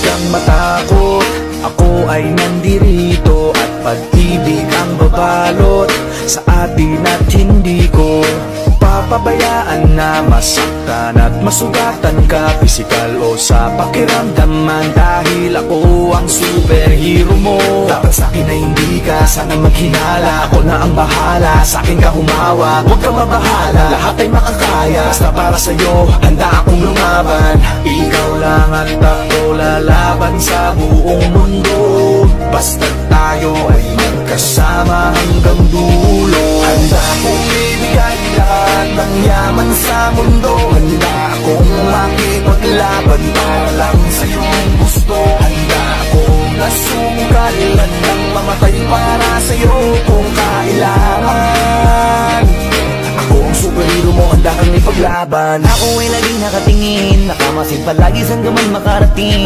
kang matakot. Ako ay nandirito at pag-ibig ang babalot sa atin at hindi ko papabayaan na masaktan at masugatan ka, pisikal o sa pakiramdaman. Dahil ako ang superhero mo, dapat sa'kin ay hindi ka sana maghinala. Ako na ang bahala, sa'kin ka humawa, huwag ka mabahala, lahat ay makakaya. Basta para sa'yo, handa akong lumaban. Ikaw lang at ako lalaban sa buong mundo, basta tayo ay magkasama hanggang dulo. Handa akong ibigay lahat ng yaman sa mundo, handa akong makipaglaban para lang sa iyong gusto. Handa akong nasukat, handang mamatay para sa iyo kung kailangan. Ako ang superhero mo, handa kang ipaglaban. Ako ay laging nakatingin, nakamasid palagi saan ka man makarating.